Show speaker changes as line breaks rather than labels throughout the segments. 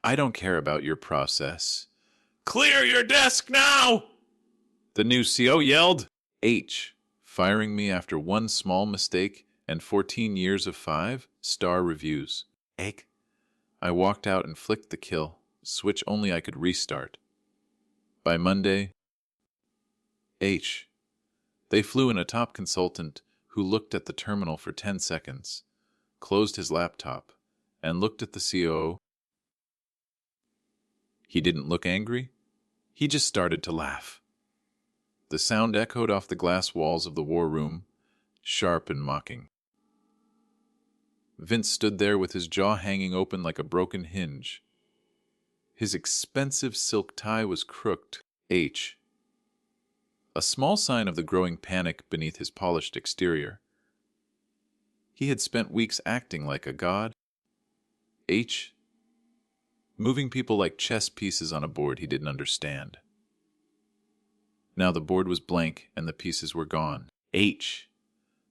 I don't care about your process. Clear your desk now! The new CO yelled. H, firing me after one small mistake and 14 years of 5-star reviews. Egg. I walked out and flicked the kill, switch only I could restart. By Monday, H. They flew in a top consultant who looked at the terminal for 10 seconds, closed his laptop, and looked at the COO. He didn't look angry. He just started to laugh. The sound echoed off the glass walls of the war room, sharp and mocking. Vince stood there with his jaw hanging open like a broken hinge. His expensive silk tie was crooked. H. A small sign of the growing panic beneath his polished exterior. He had spent weeks acting like a god. H. Moving people like chess pieces on a board he didn't understand. Now the board was blank and the pieces were gone. H.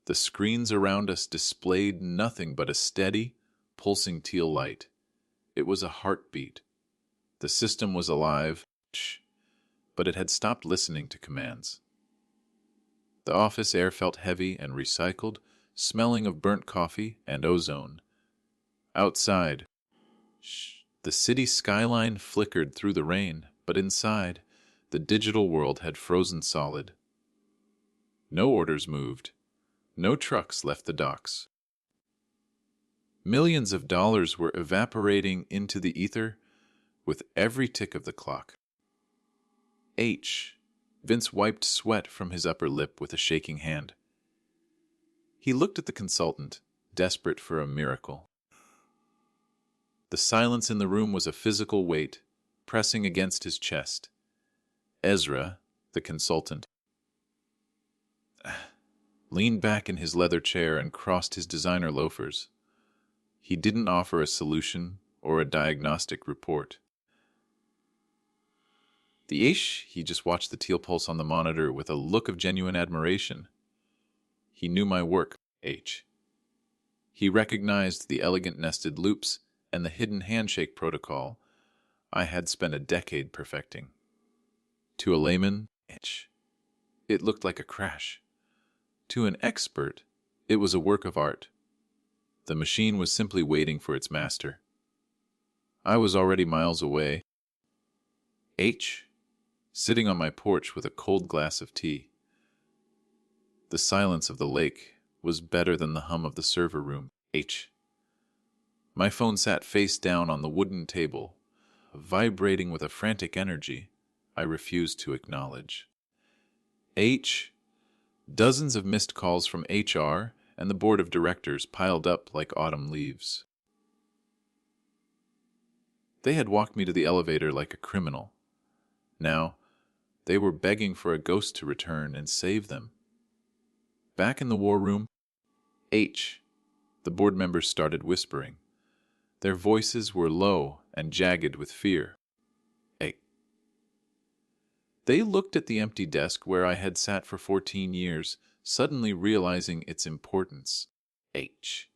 The screens around us displayed nothing but a steady, pulsing teal light. It was a heartbeat. The system was alive, but it had stopped listening to commands. The office air felt heavy and recycled, smelling of burnt coffee and ozone. Outside, the city skyline flickered through the rain, but inside, the digital world had frozen solid. No orders moved. No trucks left the docks. Millions of dollars were evaporating into the ether with every tick of the clock. H. Vince wiped sweat from his upper lip with a shaking hand. He looked at the consultant, desperate for a miracle. The silence in the room was a physical weight, pressing against his chest. Ezra, the consultant, leaned back in his leather chair and crossed his designer loafers. He didn't offer a solution or a diagnostic report. The H, he just watched the teal pulse on the monitor with a look of genuine admiration. He knew my work, H. He recognized the elegant nested loops and the hidden handshake protocol I had spent a decade perfecting. To a layman, H, it looked like a crash. To an expert, it was a work of art. The machine was simply waiting for its master. I was already miles away. H, sitting on my porch with a cold glass of tea. The silence of the lake was better than the hum of the server room. H. My phone sat face down on the wooden table, vibrating with a frantic energy I refused to acknowledge. H. Dozens of missed calls from HR and the board of directors piled up like autumn leaves. They had walked me to the elevator like a criminal. Now, they were begging for a ghost to return and save them. Back in the war room, H. The board members started whispering. Their voices were low and jagged with fear. A. They looked at the empty desk where I had sat for 14 years, suddenly realizing its importance. H.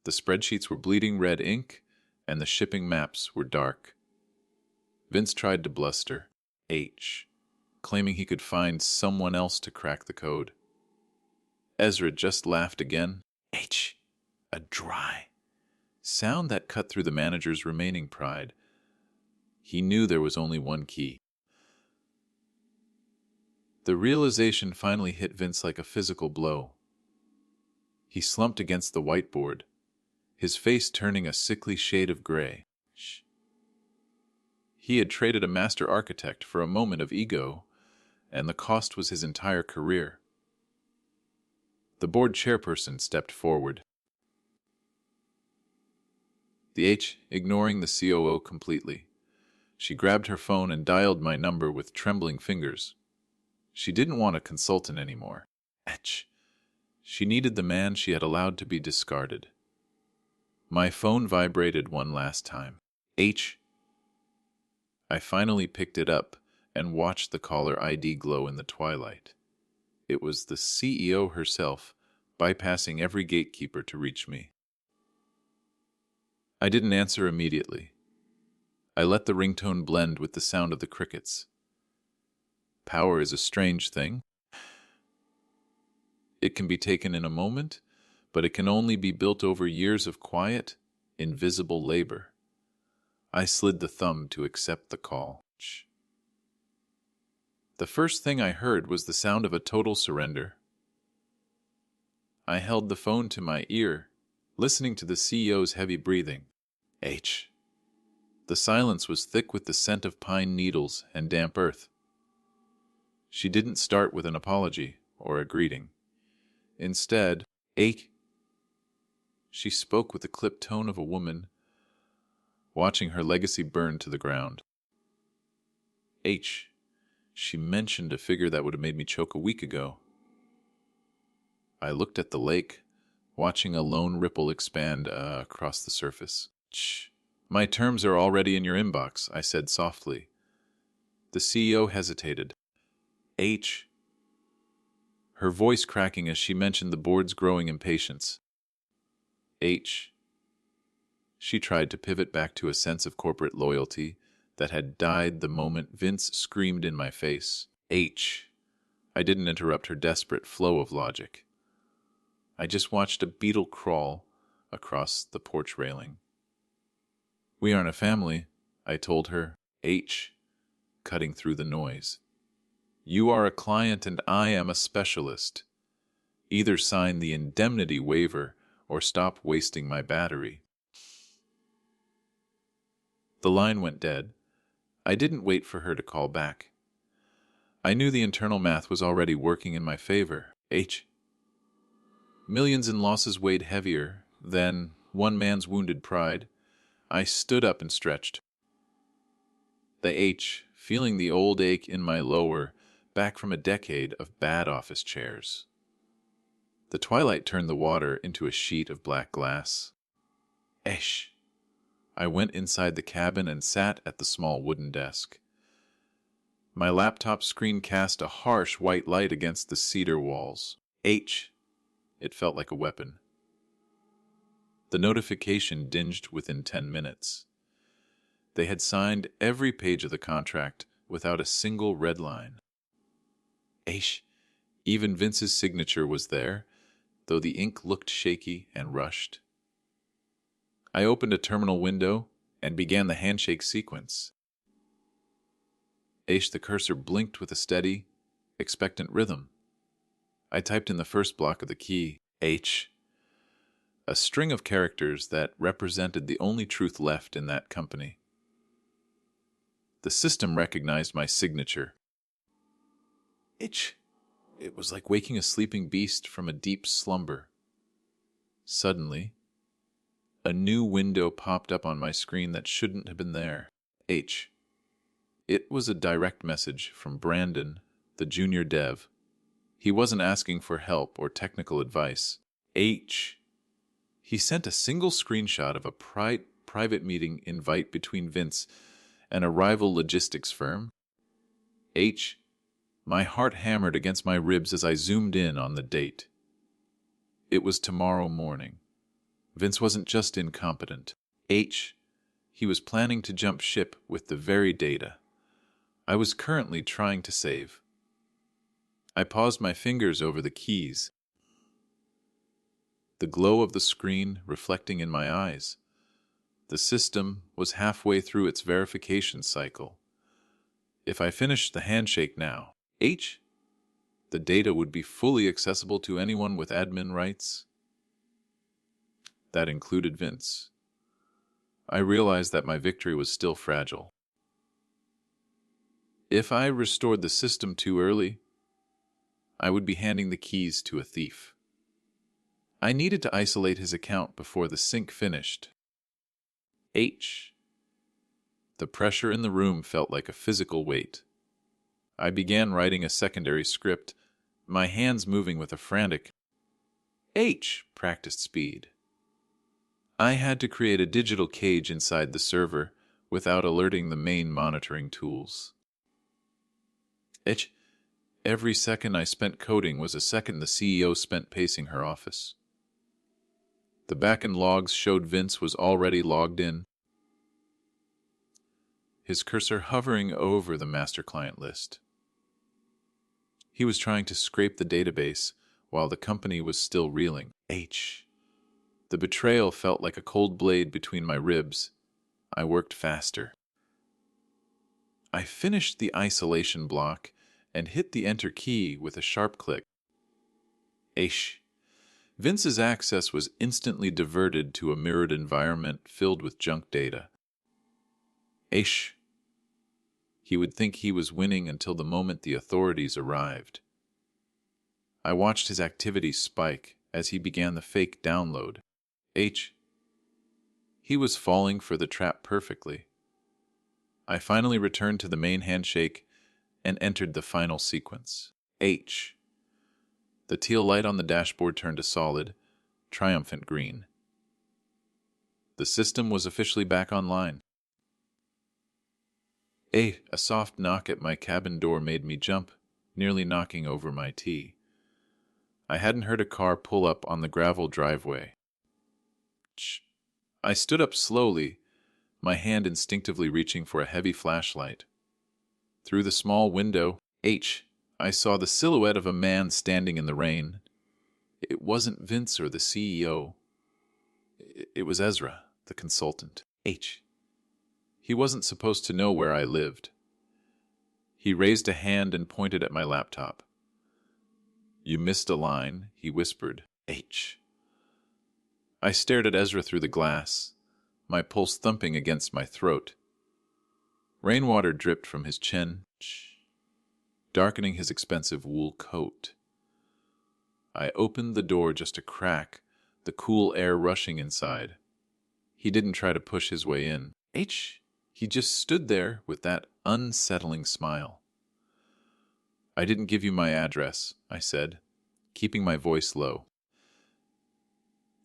The spreadsheets were bleeding red ink, and the shipping maps were dark. Vince tried to bluster. H. Claiming he could find someone else to crack the code. Ezra just laughed again. H. A dry sound that cut through the manager's remaining pride. He knew there was only one key. The realization finally hit Vince like a physical blow. He slumped against the whiteboard, his face turning a sickly shade of gray. He had traded a master architect for a moment of ego, and the cost was his entire career. The board chairperson stepped forward. The H, ignoring the COO completely. She grabbed her phone and dialed my number with trembling fingers. She didn't want a consultant anymore. H. She needed the man she had allowed to be discarded. My phone vibrated one last time. H. I finally picked it up and watched the caller ID glow in the twilight. It was the CEO herself, bypassing every gatekeeper to reach me. I didn't answer immediately. I let the ringtone blend with the sound of the crickets. Power is a strange thing. It can be taken in a moment, but it can only be built over years of quiet, invisible labor. I slid the thumb to accept the call. Shh. The first thing I heard was the sound of a total surrender. I held the phone to my ear, listening to the CEO's heavy breathing. H. The silence was thick with the scent of pine needles and damp earth. She didn't start with an apology or a greeting. Instead, H. She spoke with the clipped tone of a woman watching her legacy burn to the ground. H. She mentioned a figure that would have made me choke a week ago. I looked at the lake, watching a lone ripple expand across the surface. Shh. My terms are already in your inbox, I said softly. The CEO hesitated. H. Her voice cracking as she mentioned the board's growing impatience. H. She tried to pivot back to a sense of corporate loyalty that had died the moment Vince screamed in my face. H. I didn't interrupt her desperate flow of logic. I just watched a beetle crawl across the porch railing. We aren't a family, I told her, H, cutting through the noise. You are a client and I am a specialist. Either sign the indemnity waiver or stop wasting my battery. The line went dead. I didn't wait for her to call back. I knew the internal math was already working in my favor. H. Millions in losses weighed heavier than one man's wounded pride. I stood up and stretched. The H, feeling the old ache in my lower back from a decade of bad office chairs. The twilight turned the water into a sheet of black glass. Esh. I went inside the cabin and sat at the small wooden desk. My laptop screen cast a harsh white light against the cedar walls. H. It felt like a weapon. The notification dinged within 10 minutes. They had signed every page of the contract without a single red line. H. Even Vince's signature was there, though the ink looked shaky and rushed. I opened a terminal window and began the handshake sequence. H. The cursor blinked with a steady, expectant rhythm. I typed in the first block of the key, H, a string of characters that represented the only truth left in that company. The system recognized my signature. H. It was like waking a sleeping beast from a deep slumber. Suddenly, a new window popped up on my screen that shouldn't have been there. H. It was a direct message from Brandon, the junior dev. He wasn't asking for help or technical advice. H. He sent a single screenshot of a private meeting invite between Vince and a rival logistics firm. H. My heart hammered against my ribs as I zoomed in on the date. It was tomorrow morning. Vince wasn't just incompetent. H. He was planning to jump ship with the very data I was currently trying to save. I paused my fingers over the keys, the glow of the screen reflecting in my eyes. The system was halfway through its verification cycle. If I finished the handshake now, H, the data would be fully accessible to anyone with admin rights. That included Vince. I realized that my victory was still fragile. If I restored the system too early, I would be handing the keys to a thief. I needed to isolate his account before the sync finished. H. The pressure in the room felt like a physical weight. I began writing a secondary script, my hands moving with a frantic H practiced speed. I had to create a digital cage inside the server without alerting the main monitoring tools. H. Every second I spent coding was a second the CEO spent pacing her office. The back-end logs showed Vince was already logged in. his cursor hovering over the master client list. He was trying to scrape the database while the company was still reeling. The betrayal felt like a cold blade between my ribs. I worked faster. I finished the isolation block and hit the enter key with a sharp click. Vince's access was instantly diverted to a mirrored environment filled with junk data. He would think he was winning until the moment the authorities arrived. I watched his activity spike as he began the fake download. He was falling for the trap perfectly. I finally returned to the main handshake and entered the final sequence. The teal light on the dashboard turned a solid, triumphant green. The system was officially back online. A soft knock at my cabin door made me jump, nearly knocking over my tea. I hadn't heard a car pull up on the gravel driveway. I stood up slowly, my hand instinctively reaching for a heavy flashlight. Through the small window, I saw the silhouette of a man standing in the rain. It wasn't Vince or the CEO. It was Ezra, the consultant. He wasn't supposed to know where I lived. He raised a hand and pointed at my laptop. "You missed a line," he whispered. I stared at Ezra through the glass, my pulse thumping against my throat. Rainwater dripped from his chin, darkening his expensive wool coat. I opened the door just a crack, the cool air rushing inside. He didn't try to push his way in. He just stood there with that unsettling smile. "I didn't give you my address," I said, keeping my voice low.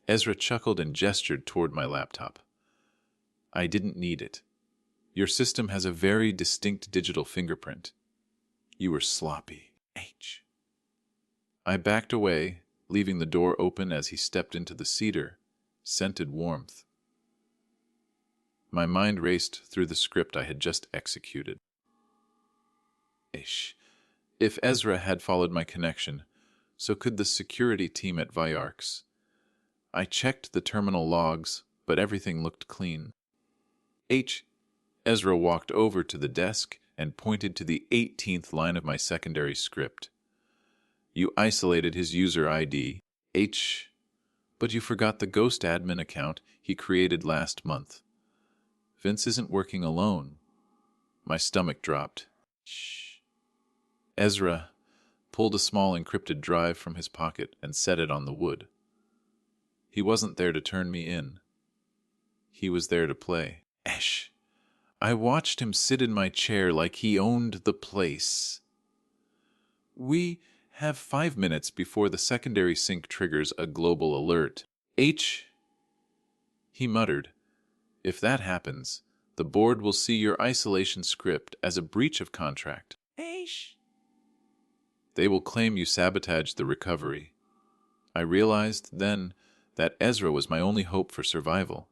Ezra chuckled and gestured toward my laptop. "I didn't need it. Your system has a very distinct digital fingerprint. You were sloppy." I backed away, leaving the door open as he stepped into the cedar, scented warmth. My mind raced through the script I had just executed. If Ezra had followed my connection, so could the security team at Viarx. I checked the terminal logs, but everything looked clean. Ezra walked over to the desk and pointed to the 18th line of my secondary script. "You isolated his user ID, but you forgot the ghost admin account he created last month. Vince isn't working alone." My stomach dropped. Ezra pulled a small encrypted drive from his pocket and set it on the wood. He wasn't there to turn me in. He was there to play. I watched him sit in my chair like he owned the place. "We have 5 minutes before the secondary sync triggers a global alert. He muttered. "If that happens, the board will see your isolation script as a breach of contract. They will claim you sabotaged the recovery." I realized then that Ezra was my only hope for survival.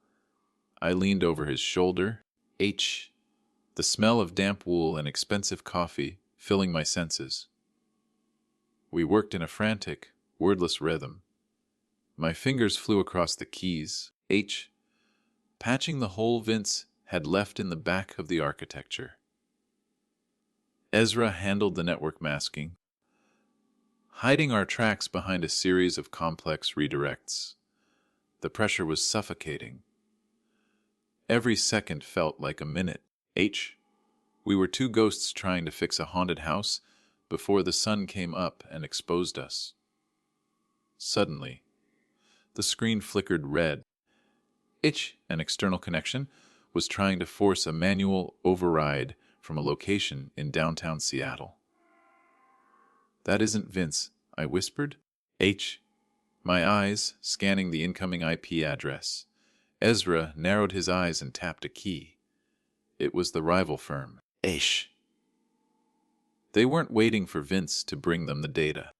I leaned over his shoulder. The smell of damp wool and expensive coffee filling my senses. We worked in a frantic, wordless rhythm. My fingers flew across the keys. Patching the hole Vince had left in the back of the architecture. Ezra handled the network masking, hiding our tracks behind a series of complex redirects. The pressure was suffocating. Every second felt like a minute. We were two ghosts trying to fix a haunted house before the sun came up and exposed us. Suddenly, the screen flickered red. An external connection, was trying to force a manual override from a location in downtown Seattle. "That isn't Vince," I whispered. My eyes scanning the incoming IP address. Ezra narrowed his eyes and tapped a key. It was the rival firm. They weren't waiting for Vince to bring them the data.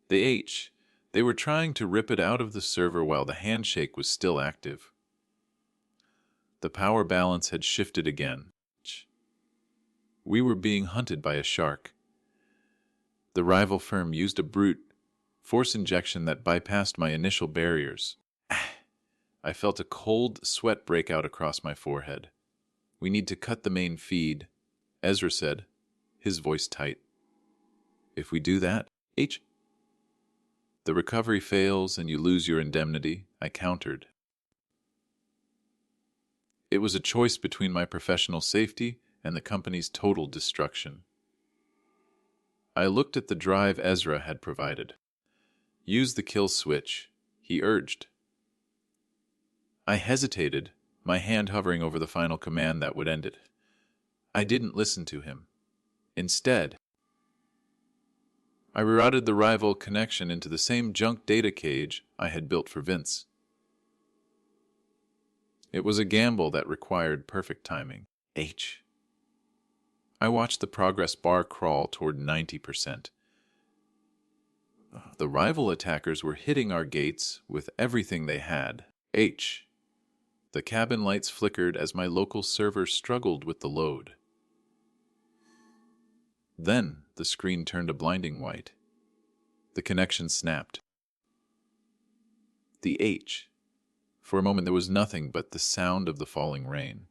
They were trying to rip it out of the server while the handshake was still active. The power balance had shifted again. We were being hunted by a shark. The rival firm used a brute force injection that bypassed my initial barriers. I felt a cold sweat break out across my forehead. "We need to cut the main feed," Ezra said, his voice tight. "If we do that, the recovery fails and you lose your indemnity," I countered. It was a choice between my professional safety and the company's total destruction. I looked at the drive Ezra had provided. "Use the kill switch," he urged. I hesitated, my hand hovering over the final command that would end it. I didn't listen to him. Instead, I rerouted the rival connection into the same junk data cage I had built for Vince. It was a gamble that required perfect timing. I watched the progress bar crawl toward 90%. The rival attackers were hitting our gates with everything they had. The cabin lights flickered as my local server struggled with the load. Then the screen turned a blinding white. The connection snapped. For a moment there was nothing but the sound of the falling rain.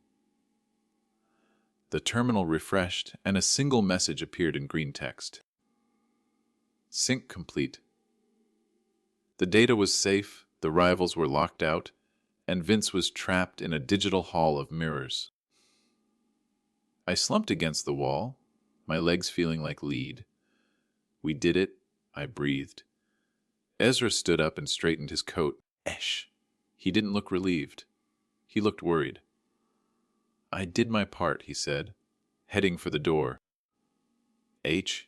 The terminal refreshed, and a single message appeared in green text. "Sync complete." The data was safe, the rivals were locked out, and Vince was trapped in a digital hall of mirrors. I slumped against the wall, my legs feeling like lead. "We did it," I breathed. Ezra stood up and straightened his coat. He didn't look relieved. He looked worried. "I did my part," he said, heading for the door. "But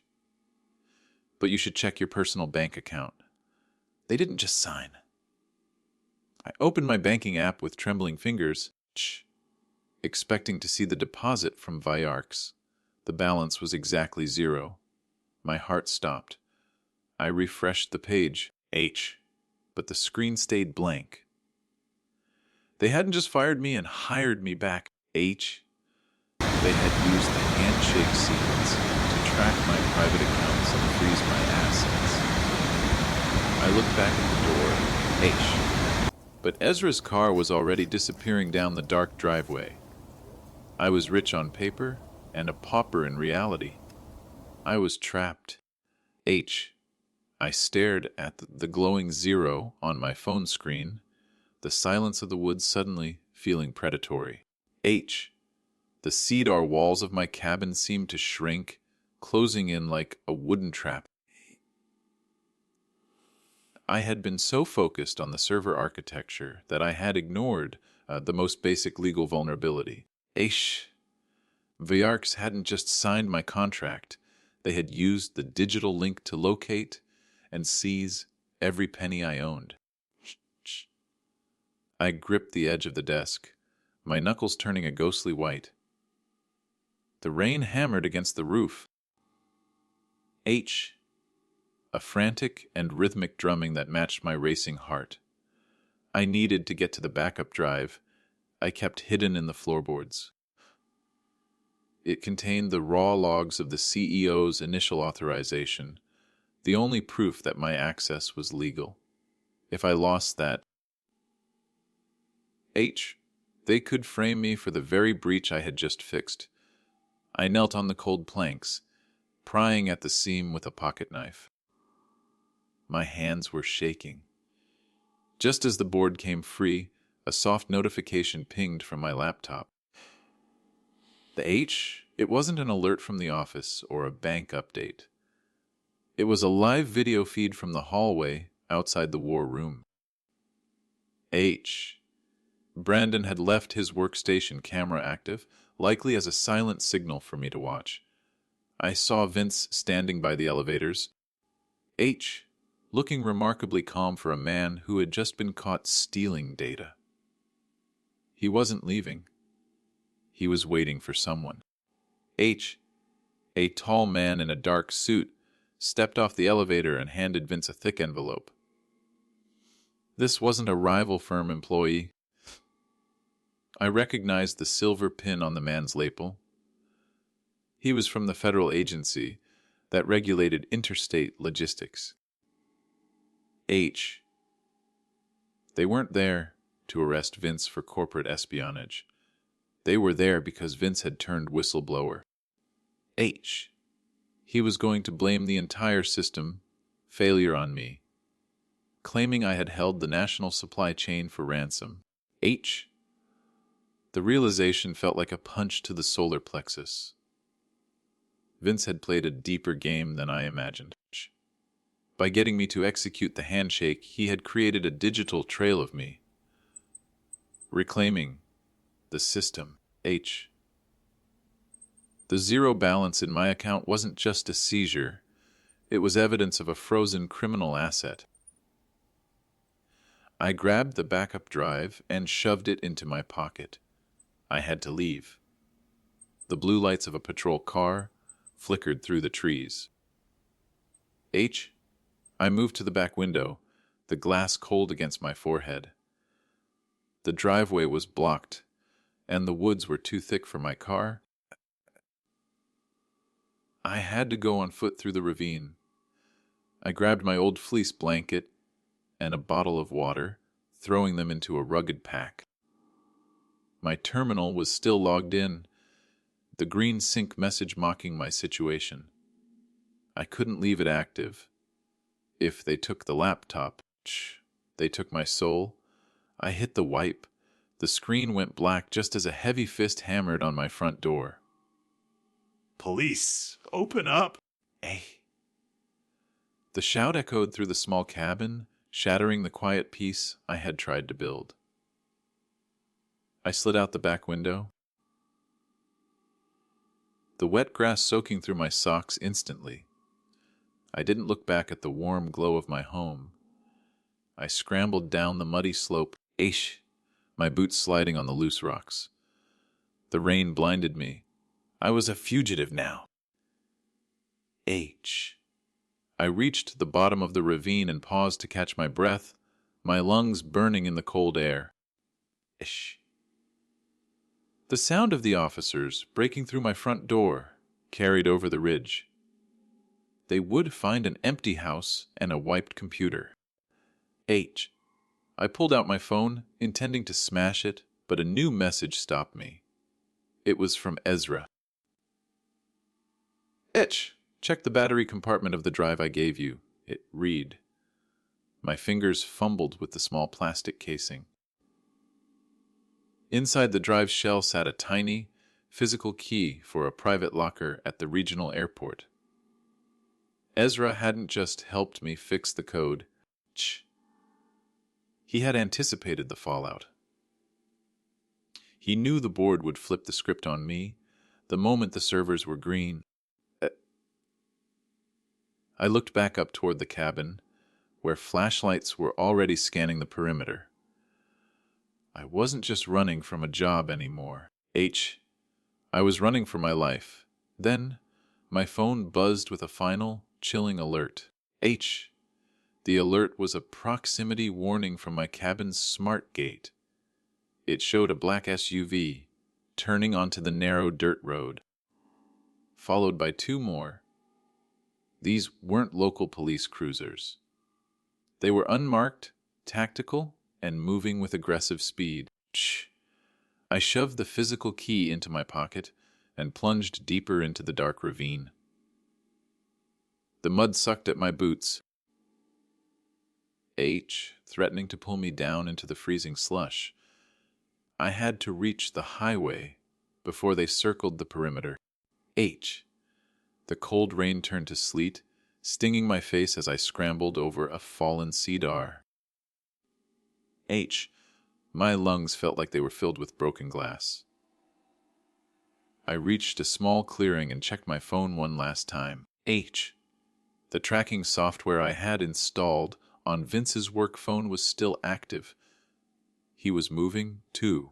you should check your personal bank account. They didn't just sign." I opened my banking app with trembling fingers, expecting to see the deposit from Viarx. The balance was exactly 0. My heart stopped. I refreshed the page, but the screen stayed blank. They hadn't just fired me and hired me back, They had used the handshake sequence to track my private accounts and freeze my assets. I looked back at the door, but Ezra's car was already disappearing down the dark driveway. I was rich on paper and a pauper in reality. I was trapped. I stared at the glowing 0 on my phone screen, the silence of the woods suddenly feeling predatory. The cedar walls of my cabin seemed to shrink, closing in like a wooden trap. I had been so focused on the server architecture that I had ignored the most basic legal vulnerability. Viarx hadn't just signed my contract, they had used the digital link to locate and seize every penny I owned. I gripped the edge of the desk, my knuckles turning a ghostly white. The rain hammered against the roof. A frantic and rhythmic drumming that matched my racing heart. I needed to get to the backup drive I kept hidden in the floorboards. It contained the raw logs of the CEO's initial authorization, the only proof that my access was legal. If I lost that, they could frame me for the very breach I had just fixed. I knelt on the cold planks, prying at the seam with a pocket knife. My hands were shaking. Just as the board came free, a soft notification pinged from my laptop. It wasn't an alert from the office or a bank update. It was a live video feed from the hallway outside the war room. Brandon had left his workstation camera active, likely as a silent signal for me to watch. I saw Vince standing by the elevators. Looking remarkably calm for a man who had just been caught stealing data. He wasn't leaving. He was waiting for someone. A tall man in a dark suit, stepped off the elevator and handed Vince a thick envelope. This wasn't a rival firm employee. I recognized the silver pin on the man's lapel. He was from the federal agency that regulated interstate logistics. H. They weren't there to arrest Vince for corporate espionage. They were there because Vince had turned whistleblower. H. He was going to blame the entire system failure on me, claiming I had held the national supply chain for ransom. H. The realization felt like a punch to the solar plexus. Vince had played a deeper game than I imagined. By getting me to execute the handshake, he had created a digital trail of me, reclaiming the system. H. The zero balance in my account wasn't just a seizure. It was evidence of a frozen criminal asset. I grabbed the backup drive and shoved it into my pocket. I had to leave. The blue lights of a patrol car flickered through the trees. H. I moved to the back window, the glass cold against my forehead. The driveway was blocked, and the woods were too thick for my car. I had to go on foot through the ravine. I grabbed my old fleece blanket and a bottle of water, throwing them into a rugged pack. My terminal was still logged in, the green sync message mocking my situation. I couldn't leave it active. If they took the laptop, they took my soul. I hit the wipe. The screen went black just as a heavy fist hammered on my front door.
Police, open up!
Hey. The shout echoed through the small cabin, shattering the quiet peace I had tried to build. I slid out the back window, the wet grass soaking through my socks instantly. I didn't look back at the warm glow of my home. I scrambled down the muddy slope, my boots sliding on the loose rocks. The rain blinded me. I was a fugitive now. I reached the bottom of the ravine and paused to catch my breath, my lungs burning in the cold air. The sound of the officers breaking through my front door carried over the ridge. They would find an empty house and a wiped computer. I pulled out my phone, intending to smash it, but a new message stopped me. It was from Ezra. Check the battery compartment of the drive I gave you. It read. My fingers fumbled with the small plastic casing. Inside the drive's shell sat a tiny, physical key for a private locker at the regional airport. Ezra hadn't just helped me fix the code. He had anticipated the fallout. He knew the board would flip the script on me the moment the servers were green. I looked back up toward the cabin, where flashlights were already scanning the perimeter. I wasn't just running from a job anymore. I was running for my life. Then, my phone buzzed with a final, chilling alert. The alert was a proximity warning from my cabin's smart gate. It showed a black SUV turning onto the narrow dirt road, followed by two more. These weren't local police cruisers. They were unmarked, tactical, and moving with aggressive speed. I shoved the physical key into my pocket and plunged deeper into the dark ravine. The mud sucked at my boots, threatening to pull me down into the freezing slush. I had to reach the highway before they circled the perimeter. The cold rain turned to sleet, stinging my face as I scrambled over a fallen cedar. My lungs felt like they were filled with broken glass. I reached a small clearing and checked my phone one last time. The tracking software I had installed on Vince's work phone was still active. He was moving, too.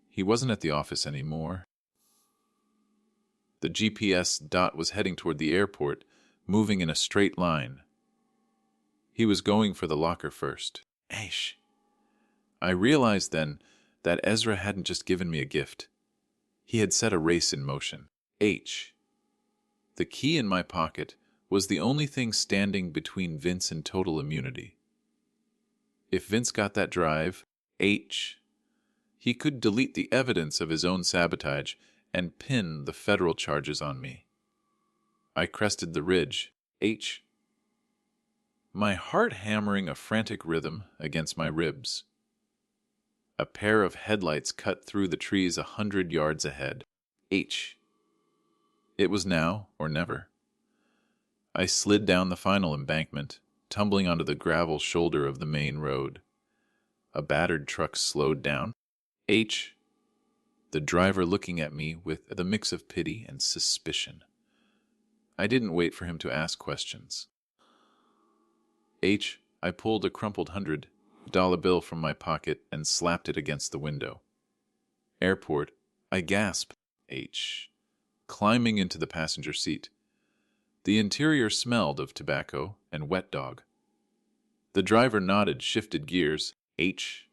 He wasn't at the office anymore. The GPS dot was heading toward the airport, moving in a straight line. He was going for the locker first. I realized then that Ezra hadn't just given me a gift. He had set a race in motion. H. The key in my pocket was the only thing standing between Vince and total immunity. If Vince got that drive, H, he could delete the evidence of his own sabotage and pin the federal charges on me. I crested the ridge. H. My heart hammering a frantic rhythm against my ribs. A pair of headlights cut through the trees 100 yards ahead. H. It was now or never. I slid down the final embankment, tumbling onto the gravel shoulder of the main road. A battered truck slowed down. H. The driver looking at me with a mix of pity and suspicion. I didn't wait for him to ask questions. H. I pulled a crumpled $100 bill from my pocket and slapped it against the window. Airport. I gasped. H. Climbing into the passenger seat. The interior smelled of tobacco and wet dog. The driver nodded, shifted gears, H,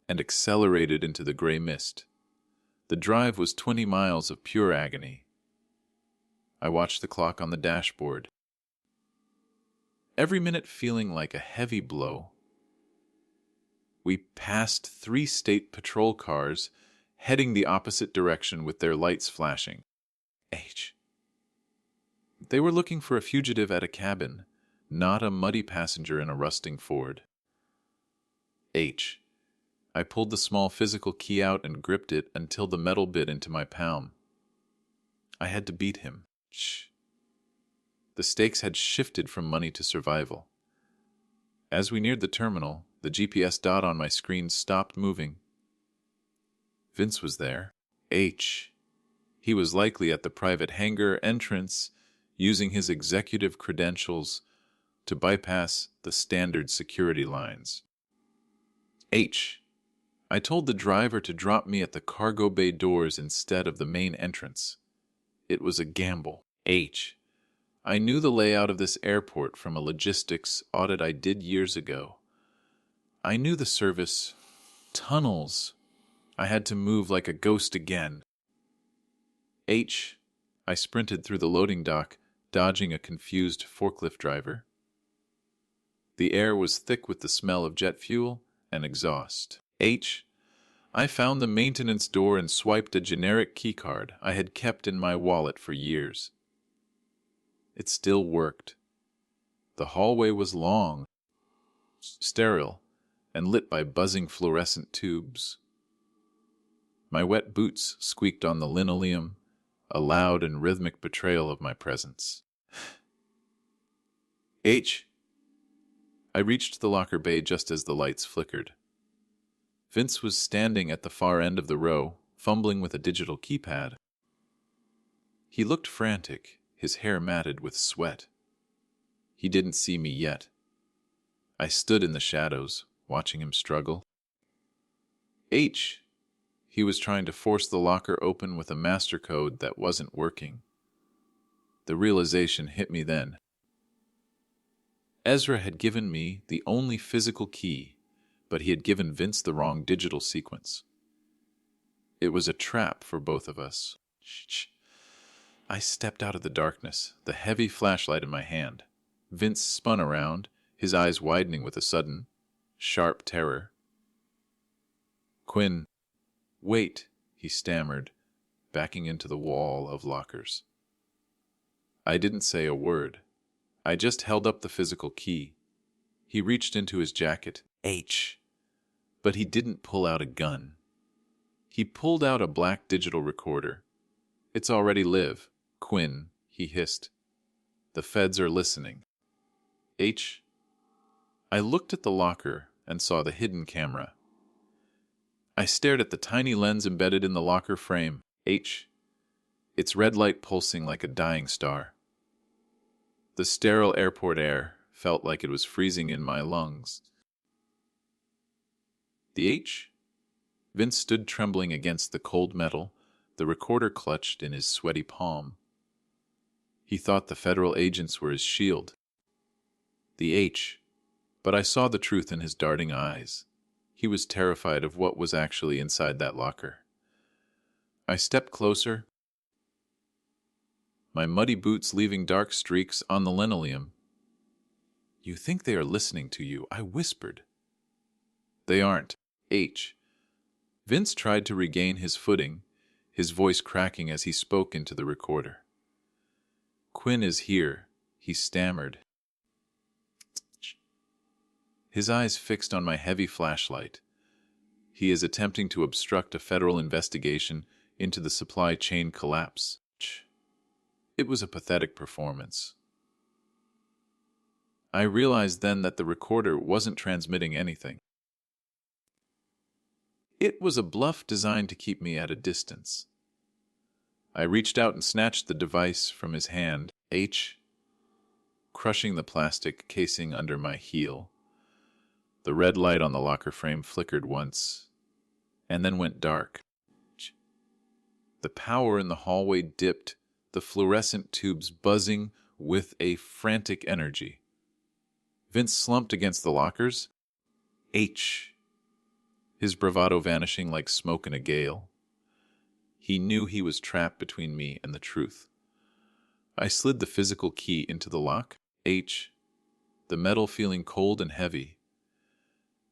and accelerated into the gray mist. The drive was 20 miles of pure agony. I watched the clock on the dashboard, every minute feeling like a heavy blow. We passed 3 state patrol cars, heading the opposite direction with their lights flashing. H. They were looking for a fugitive at a cabin, not a muddy passenger in a rusting Ford. H. I pulled the small physical key out and gripped it until the metal bit into my palm. I had to beat him. Shh. The stakes had shifted from money to survival. As we neared the terminal, the GPS dot on my screen stopped moving. Vince was there. H. He was likely at the private hangar entrance, using his executive credentials to bypass the standard security lines. H. I told the driver to drop me at the cargo bay doors instead of the main entrance. It was a gamble. H. I knew the layout of this airport from a logistics audit I did years ago. I knew the service tunnels. I had to move like a ghost again. H. I sprinted through the loading dock, dodging a confused forklift driver. The air was thick with the smell of jet fuel and exhaust. H. I found the maintenance door and swiped a generic keycard I had kept in my wallet for years. It still worked. The hallway was long, sterile, and lit by buzzing fluorescent tubes. My wet boots squeaked on the linoleum, a loud and rhythmic betrayal of my presence. H. I reached the locker bay just as the lights flickered. Vince was standing at the far end of the row, fumbling with a digital keypad. He looked frantic, his hair matted with sweat. He didn't see me yet. I stood in the shadows, watching him struggle. H. He was trying to force the locker open with a master code that wasn't working. The realization hit me then. Ezra had given me the only physical key, but he had given Vince the wrong digital sequence. It was a trap for both of us. Shh. I stepped out of the darkness, the heavy flashlight in my hand. Vince spun around, his eyes widening with a sudden, sharp terror. Quinn, wait, he stammered, backing into the wall of lockers. I didn't say a word. I just held up the physical key. He reached into his jacket. H. But he didn't pull out a gun. He pulled out a black digital recorder. It's already live, Quinn, he hissed. The feds are listening. H. I looked at the locker and saw the hidden camera. I stared at the tiny lens embedded in the locker frame. H. Its red light pulsing like a dying star. The sterile airport air felt like it was freezing in my lungs. The H? Vince stood trembling against the cold metal, the recorder clutched in his sweaty palm. He thought the federal agents were his shield. The H, but I saw the truth in his darting eyes. He was terrified of what was actually inside that locker. I stepped closer, my muddy boots leaving dark streaks on the linoleum. "You think they are listening to you," I whispered. "They aren't. H." Vince tried to regain his footing, his voice cracking as he spoke into the recorder. "Quinn is here," he stammered, his eyes fixed on my heavy flashlight. "He is attempting to obstruct a federal investigation into the supply chain collapse." It was a pathetic performance. I realized then that the recorder wasn't transmitting anything. It was a bluff designed to keep me at a distance. I reached out and snatched the device from his hand, crushing the plastic casing under my heel. The red light on the locker frame flickered once, and then went dark. The power in the hallway dipped, the fluorescent tubes buzzing with a frantic energy. Vince slumped against the lockers. His bravado vanishing like smoke in a gale. He knew he was trapped between me and the truth. I slid the physical key into the lock, the metal feeling cold and heavy.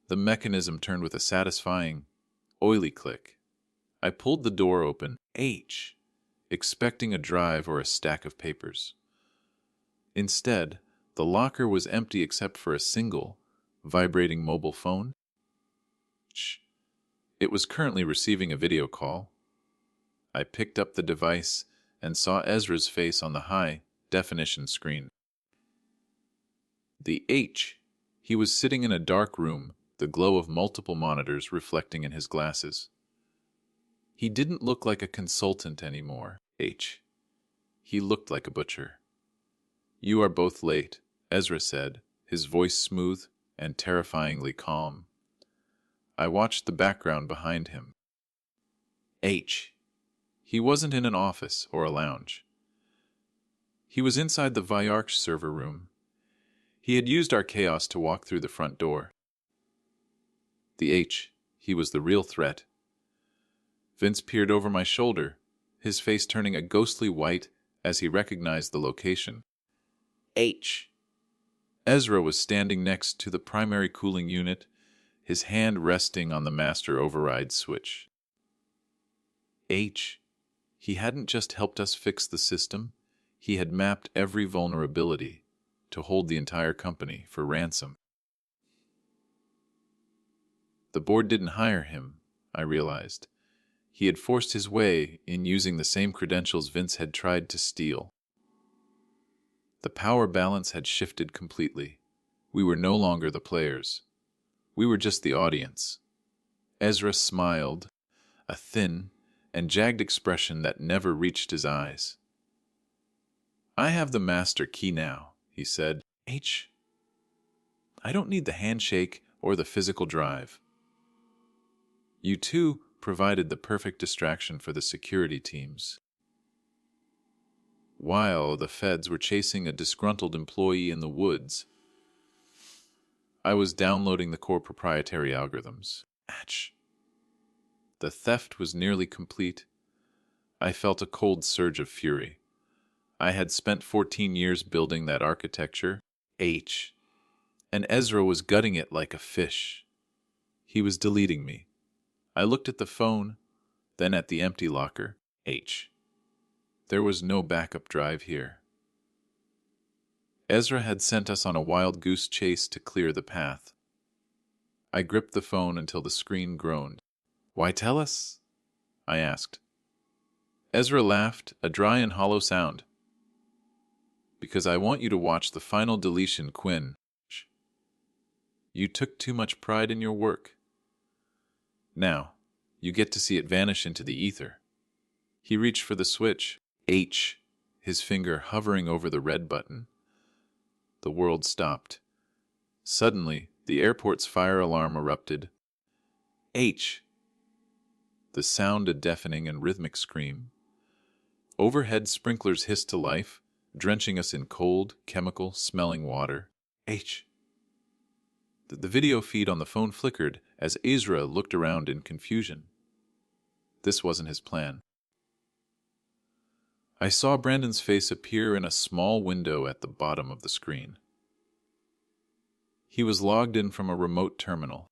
The mechanism turned with a satisfying, oily click. I pulled the door open, expecting a drive or a stack of papers. Instead, the locker was empty except for a single, vibrating mobile phone. It was currently receiving a video call. I picked up the device and saw Ezra's face on the high-definition screen. He was sitting in a dark room, the glow of multiple monitors reflecting in his glasses. He didn't look like a consultant anymore, He looked like a butcher. "You are both late," Ezra said, his voice smooth and terrifyingly calm. I watched the background behind him. He wasn't in an office or a lounge. He was inside the Vyarch server room. He had used our chaos to walk through the front door. He was the real threat. Vince peered over my shoulder, his face turning a ghostly white as he recognized the location. Ezra was standing next to the primary cooling unit, his hand resting on the master override switch. He hadn't just helped us fix the system, he had mapped every vulnerability to hold the entire company for ransom. The board didn't hire him, I realized. He had forced his way in using the same credentials Vince had tried to steal. The power balance had shifted completely. We were no longer the players. We were just the audience. Ezra smiled, a thin and jagged expression that never reached his eyes. "I have the master key now," he said. I don't need the handshake or the physical drive. You two provided the perfect distraction for the security teams. While the feds were chasing a disgruntled employee in the woods, I was downloading the core proprietary algorithms. The theft was nearly complete. I felt a cold surge of fury. I had spent 14 years building that architecture, and Ezra was gutting it like a fish. He was deleting me. I looked at the phone, then at the empty locker. There was no backup drive here. Ezra had sent us on a wild goose chase to clear the path. I gripped the phone until the screen groaned. "Why tell us?" I asked. Ezra laughed, a dry and hollow sound. "Because I want you to watch the final deletion, Quinn. You took too much pride in your work. Now, you get to see it vanish into the ether." He reached for the switch, his finger hovering over the red button. The world stopped. Suddenly, the airport's fire alarm erupted. The sound a deafening and rhythmic scream. Overhead sprinklers hissed to life, drenching us in cold, chemical-smelling water. The video feed on the phone flickered as Ezra looked around in confusion. This wasn't his plan. I saw Brandon's face appear in a small window at the bottom of the screen. He was logged in from a remote terminal.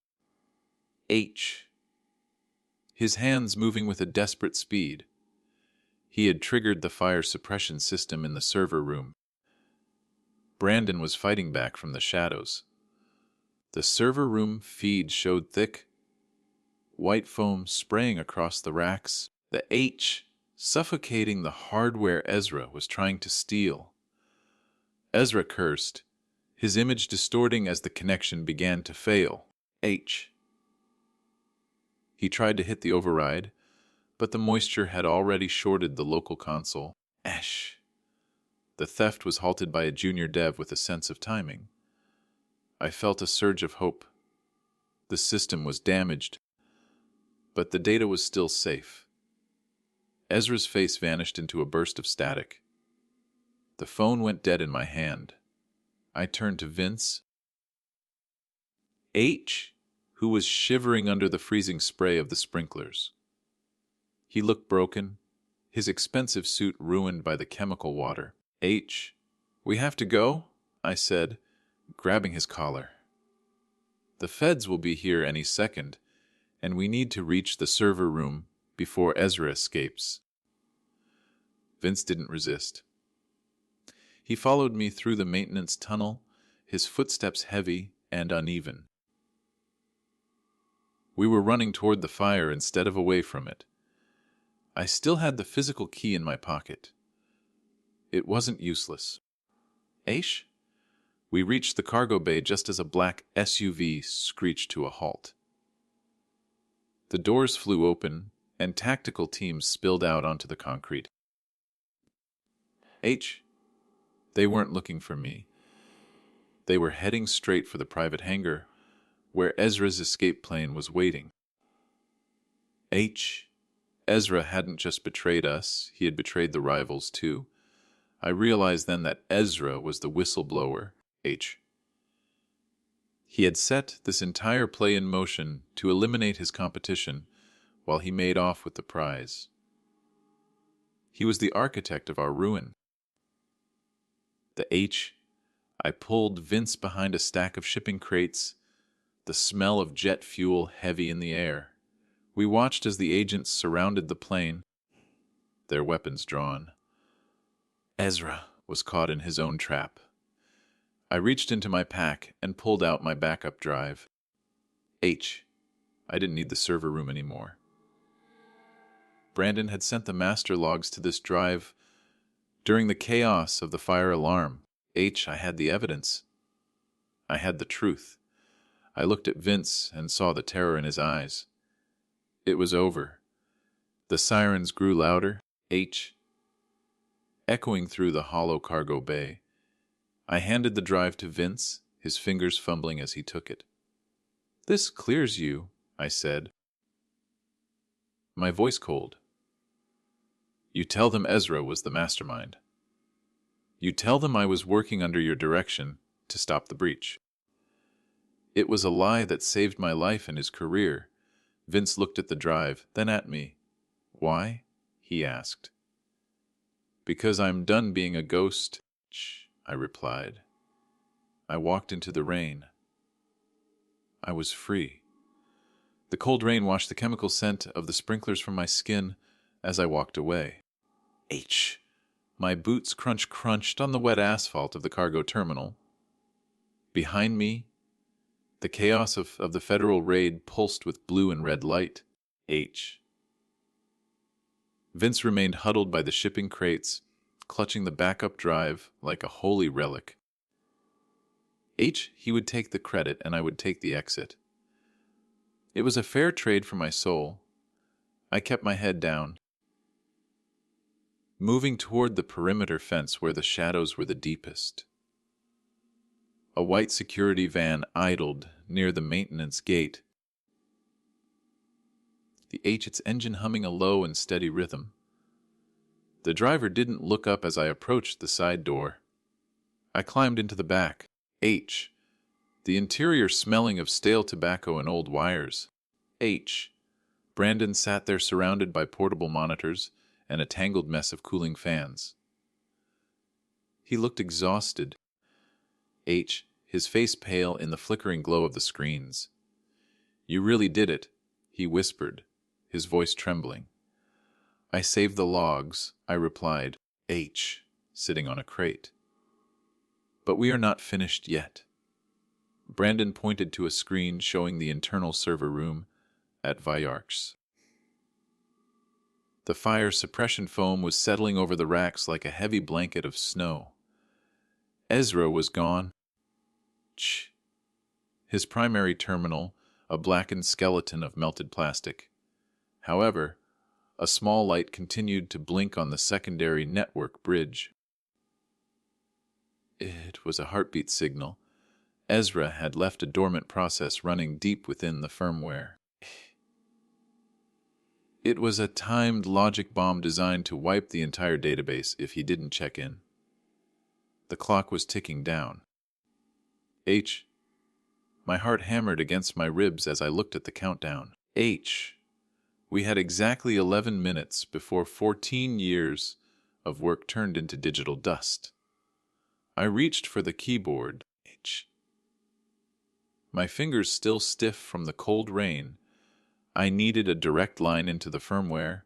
H. His hands moving with a desperate speed. He had triggered the fire suppression system in the server room. Brandon was fighting back from the shadows. The server room feed showed thick, white foam spraying across the racks, the H suffocating the hardware Ezra was trying to steal. Ezra cursed, his image distorting as the connection began to fail. H. He tried to hit the override, but the moisture had already shorted the local console. Ash. The theft was halted by a junior dev with a sense of timing. I felt a surge of hope. The system was damaged, but the data was still safe. Ezra's face vanished into a burst of static. The phone went dead in my hand. I turned to Vince. H, who was shivering under the freezing spray of the sprinklers. He looked broken, his expensive suit ruined by the chemical water. H, we have to go, I said, grabbing his collar. The feds will be here any second, and we need to reach the server room before Ezra escapes. Vince didn't resist. He followed me through the maintenance tunnel, his footsteps heavy and uneven. We were running toward the fire instead of away from it. I still had the physical key in my pocket. It wasn't useless. Aish? We reached the cargo bay just as a black SUV screeched to a halt. The doors flew open, and tactical teams spilled out onto the concrete. H. They weren't looking for me. They were heading straight for the private hangar, where Ezra's escape plane was waiting. H. Ezra hadn't just betrayed us, he had betrayed the rivals too. I realized then that Ezra was the whistleblower. H. He had set this entire play in motion to eliminate his competition while he made off with the prize. He was the architect of our ruin. The H. I pulled Vince behind a stack of shipping crates, the smell of jet fuel heavy in the air. We watched as the agents surrounded the plane, their weapons drawn. Ezra was caught in his own trap. I reached into my pack and pulled out my backup drive. H. I didn't need the server room anymore. Brandon had sent the master logs to this drive during the chaos of the fire alarm. H. I had the evidence. I had the truth. I looked at Vince and saw the terror in his eyes. It was over. The sirens grew louder. H. Echoing through the hollow cargo bay. I handed the drive to Vince, his fingers fumbling as he took it. This clears you, I said. My voice cold. You tell them Ezra was the mastermind. You tell them I was working under your direction to stop the breach. It was a lie that saved my life and his career. Vince looked at the drive, then at me. Why? He asked. Because I'm done being a ghost, I replied. I walked into the rain. I was free. The cold rain washed the chemical scent of the sprinklers from my skin as I walked away. H. My boots crunched on the wet asphalt of the cargo terminal. Behind me, the chaos of the federal raid pulsed with blue and red light. H. Vince remained huddled by the shipping crates, clutching the backup drive like a holy relic. H. He would take the credit and I would take the exit. It was a fair trade for my soul. I kept my head down, moving toward the perimeter fence where the shadows were the deepest. A white security van idled near the maintenance gate. The H, its engine humming a low and steady rhythm. The driver didn't look up as I approached the side door. I climbed into the back. H. the interior smelling of stale tobacco and old wires. H. Brandon sat there surrounded by portable monitors and a tangled mess of cooling fans. He looked exhausted. H. His face pale in the flickering glow of the screens. "You really did it," he whispered, his voice trembling. "I saved the logs," I replied, H. sitting on a crate. "But we are not finished yet." Brandon pointed to a screen showing the internal server room at Vyarks. The fire suppression foam was settling over the racks like a heavy blanket of snow. Ezra was gone. His primary terminal, a blackened skeleton of melted plastic. However, a small light continued to blink on the secondary network bridge. It was a heartbeat signal. Ezra had left a dormant process running deep within the firmware. It was a timed logic bomb designed to wipe the entire database if he didn't check in. The clock was ticking down. H. My heart hammered against my ribs as I looked at the countdown. H. We had exactly 11 minutes before 14 years of work turned into digital dust. I reached for the keyboard. H. My fingers still stiff from the cold rain. I needed a direct line into the firmware,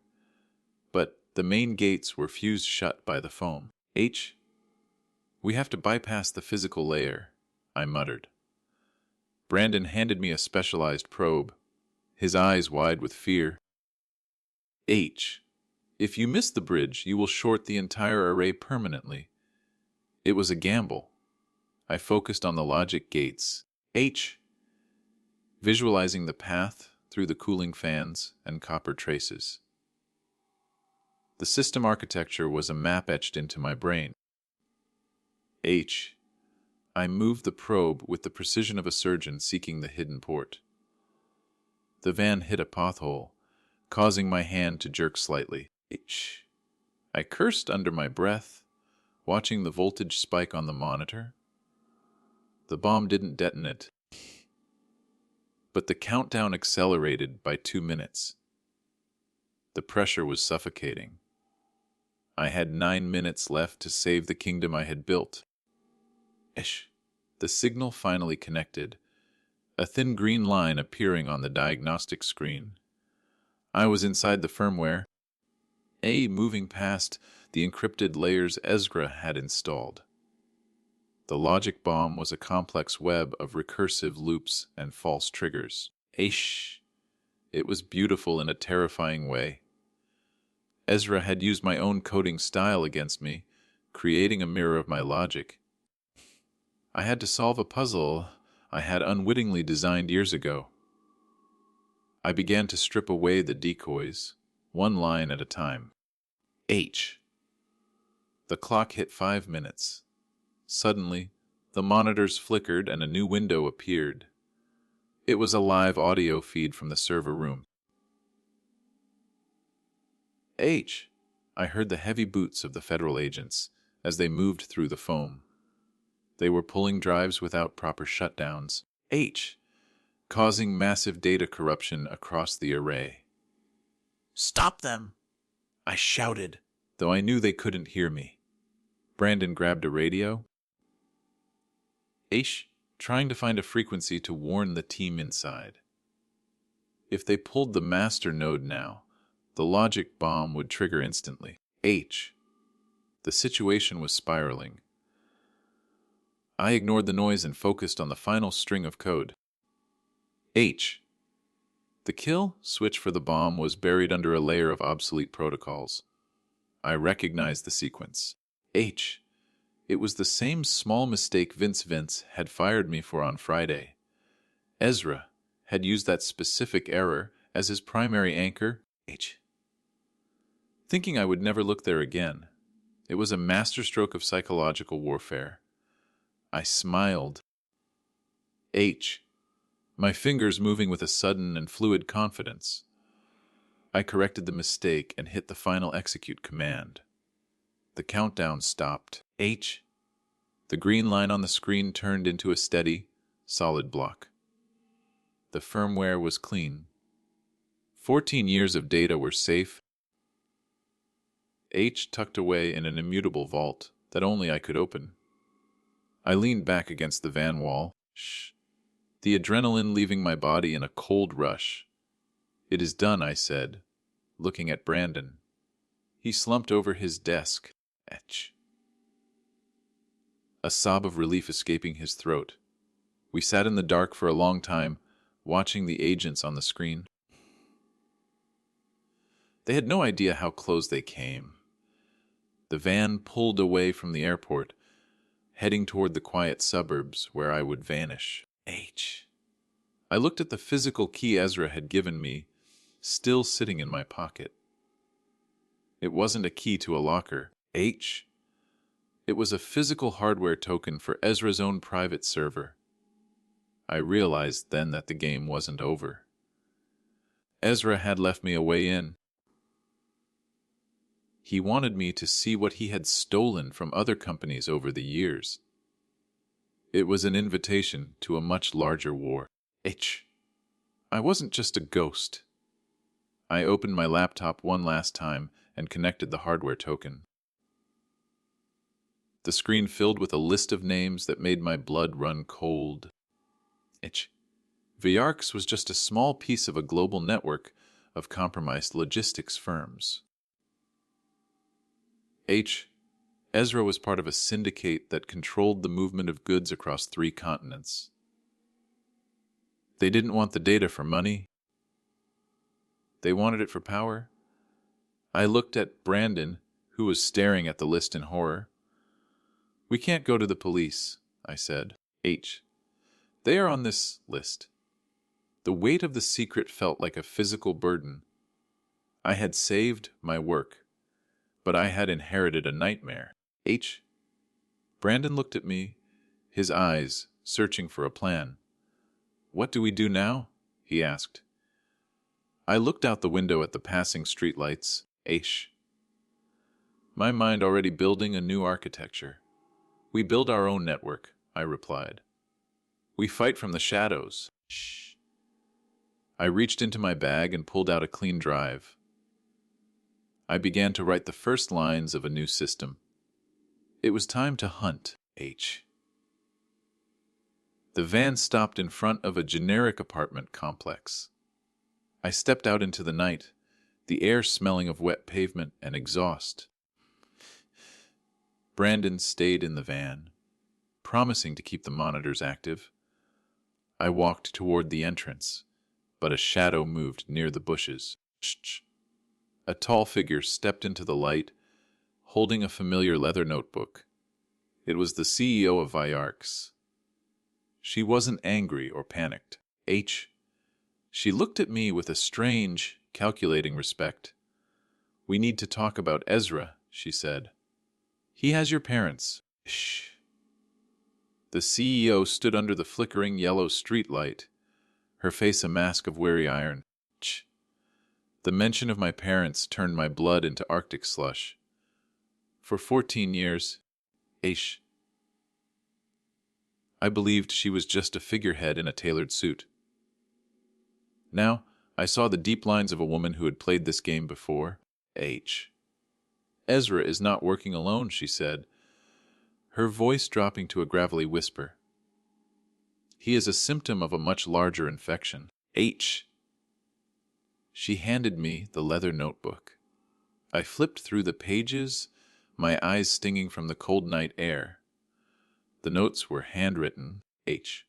but the main gates were fused shut by the foam. H. We have to bypass the physical layer, I muttered. Brandon handed me a specialized probe, his eyes wide with fear. H. If you miss the bridge, you will short the entire array permanently. It was a gamble. I focused on the logic gates. H. Visualizing the path through the cooling fans and copper traces. The system architecture was a map etched into my brain. H. I moved the probe with the precision of a surgeon seeking the hidden port. The van hit a pothole, causing my hand to jerk slightly. H. I cursed under my breath, watching the voltage spike on the monitor. The bomb didn't detonate, but the countdown accelerated by 2 minutes. The pressure was suffocating. I had 9 minutes left to save the kingdom I had built. Ish. The signal finally connected, a thin green line appearing on the diagnostic screen. I was inside the firmware, moving past the encrypted layers Ezra had installed. The logic bomb was a complex web of recursive loops and false triggers. It was beautiful in a terrifying way. Ezra had used my own coding style against me, creating a mirror of my logic. I had to solve a puzzle I had unwittingly designed years ago. I began to strip away the decoys, one line at a time. H. The clock hit 5 minutes. Suddenly, the monitors flickered and a new window appeared. It was a live audio feed from the server room. H. I heard the heavy boots of the federal agents as they moved through the foam. They were pulling drives without proper shutdowns. H. Causing massive data corruption across the array. "Stop them!" I shouted, though I knew they couldn't hear me. Brandon grabbed a radio. H. Trying to find a frequency to warn the team inside. If they pulled the master node now, the logic bomb would trigger instantly. H. The situation was spiraling. I ignored the noise and focused on the final string of code. H. The kill switch for the bomb was buried under a layer of obsolete protocols. I recognized the sequence. H. It was the same small mistake Vince had fired me for on Friday. Ezra had used that specific error as his primary anchor. H. Thinking I would never look there again, it was a masterstroke of psychological warfare. I smiled. H. My fingers moving with a sudden and fluid confidence. I corrected the mistake and hit the final execute command. The countdown stopped. H. The green line on the screen turned into a steady, solid block. The firmware was clean. 14 years of data were safe. H tucked away in an immutable vault that only I could open. I leaned back against the van wall. Shh. The adrenaline leaving my body in a cold rush. "It is done," I said, looking at Brandon. He slumped over his desk. Etch. A sob of relief escaping his throat. We sat in the dark for a long time, watching the agents on the screen. They had no idea how close they came. The van pulled away from the airport, heading toward the quiet suburbs where I would vanish. H. I looked at the physical key Ezra had given me, still sitting in my pocket. It wasn't a key to a locker. H. It was a physical hardware token for Ezra's own private server. I realized then that the game wasn't over. Ezra had left me a way in. He wanted me to see what he had stolen from other companies over the years. It was an invitation to a much larger war. H. I wasn't just a ghost. I opened my laptop one last time and connected the hardware token. The screen filled with a list of names that made my blood run cold. H. Viarx was just a small piece of a global network of compromised logistics firms. H. Ezra was part of a syndicate that controlled the movement of goods across 3 continents. They didn't want the data for money. They wanted it for power. I looked at Brandon, who was staring at the list in horror. "We can't go to the police," I said. H. They are on this list. The weight of the secret felt like a physical burden. I had saved my work, but I had inherited a nightmare. H. Brandon looked at me, his eyes searching for a plan. "What do we do now?" he asked. I looked out the window at the passing streetlights. H. My mind already building a new architecture. "We build our own network," I replied. "We fight from the shadows." Shh. I reached into my bag and pulled out a clean drive. I began to write the first lines of a new system. It was time to hunt. H. The van stopped in front of a generic apartment complex. I stepped out into the night, the air smelling of wet pavement and exhaust. Brandon stayed in the van, promising to keep the monitors active. I walked toward the entrance, but a shadow moved near the bushes. Shh. A tall figure stepped into the light, holding a familiar leather notebook. It was the CEO of Viarx. She wasn't angry or panicked. H. She looked at me with a strange, calculating respect. "We need to talk about Ezra," she said. "He has your parents." Shh. The CEO stood under the flickering yellow streetlight, her face a mask of weary iron. Shh. The mention of my parents turned my blood into Arctic slush. For 14 years, Aish. I believed she was just a figurehead in a tailored suit. Now, I saw the deep lines of a woman who had played this game before. H. Ezra is not working alone, she said, her voice dropping to a gravelly whisper. He is a symptom of a much larger infection. H. She handed me the leather notebook. I flipped through the pages, my eyes stinging from the cold night air. The notes were handwritten, H.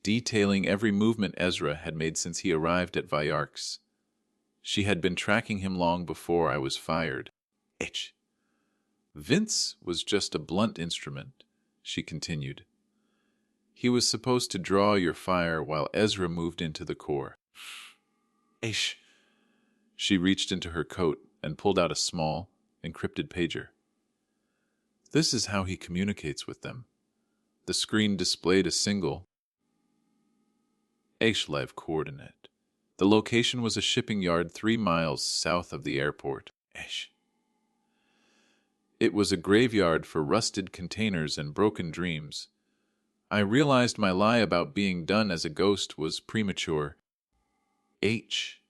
Detailing every movement Ezra had made since he arrived at Viarx. She had been tracking him long before I was fired. H. Vince was just a blunt instrument, she continued. He was supposed to draw your fire while Ezra moved into the core. H. She reached into her coat and pulled out a small, encrypted pager. This is how he communicates with them. The screen displayed a single Ashlev coordinate. The location was a shipping yard 3 miles south of the airport. Ash. It was a graveyard for rusted containers and broken dreams, I realized my lie about being done as a ghost was premature. H.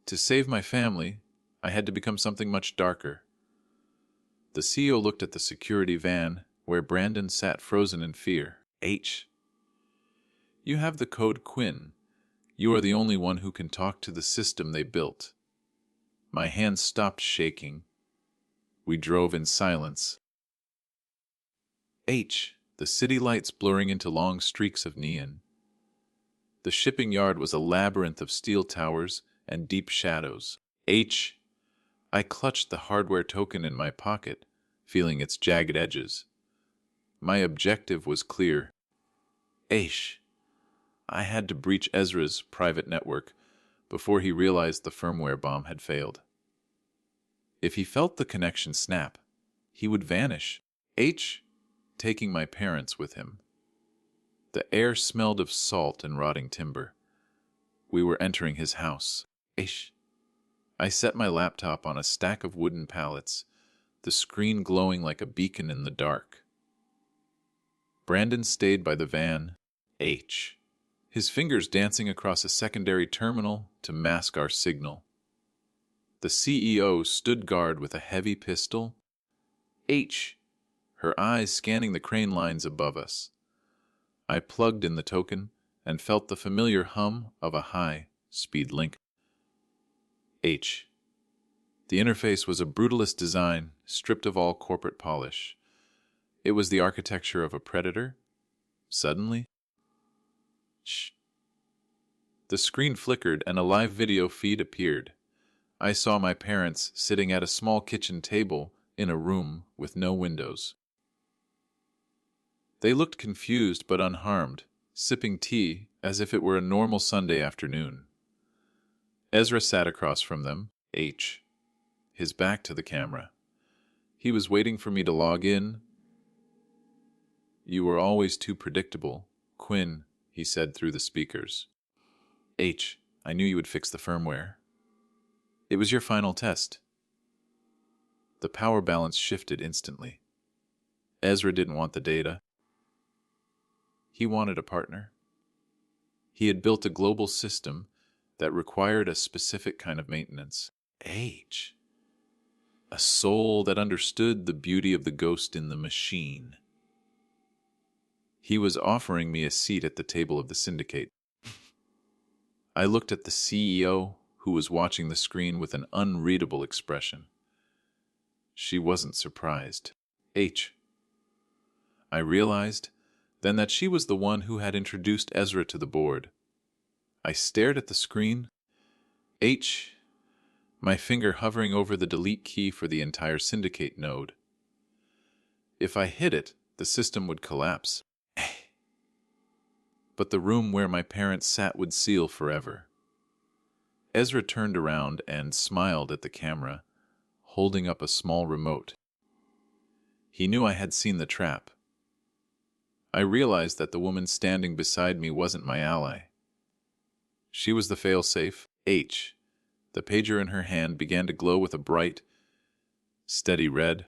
To save my family, I had to become something much darker. The CEO looked at the security van, where Brandon sat frozen in fear. H. You have the code Quinn. You are the only one who can talk to the system they built. My hands stopped shaking. We drove in silence. H. The city lights blurring into long streaks of neon. The shipping yard was a labyrinth of steel towers and deep shadows. H. I clutched the hardware token in my pocket, feeling its jagged edges. My objective was clear. H. I had to breach Ezra's private network before he realized the firmware bomb had failed. If he felt the connection snap, he would vanish. H. Taking my parents with him. The air smelled of salt and rotting timber. We were entering his house. H. I set my laptop on a stack of wooden pallets, the screen glowing like a beacon in the dark. Brandon stayed by the van. H. His fingers dancing across a secondary terminal to mask our signal. The CEO stood guard with a heavy pistol. H. Her eyes scanning the crane lines above us. I plugged in the token and felt the familiar hum of a high-speed link. H. The interface was a brutalist design, stripped of all corporate polish. It was the architecture of a predator. Suddenly, shh. The screen flickered and a live video feed appeared. I saw my parents sitting at a small kitchen table in a room with no windows. They looked confused but unharmed, sipping tea as if it were a normal Sunday afternoon. Ezra sat across from them, H, his back to the camera. He was waiting for me to log in. You were always too predictable, Quinn, he said through the speakers. H, I knew you would fix the firmware. It was your final test. The power balance shifted instantly. Ezra didn't want the data. He wanted a partner. He had built a global system that required a specific kind of maintenance. H. A soul that understood the beauty of the ghost in the machine. He was offering me a seat at the table of the syndicate. I looked at the CEO, who was watching the screen with an unreadable expression. She wasn't surprised. H. I realized then that she was the one who had introduced Ezra to the board. I stared at the screen. H. My finger hovering over the delete key for the entire syndicate node. If I hit it, the system would collapse. But the room where my parents sat would seal forever. Ezra turned around and smiled at the camera, holding up a small remote. He knew I had seen the trap. I realized that the woman standing beside me wasn't my ally. She was the failsafe, H. The pager in her hand began to glow with a bright, steady red.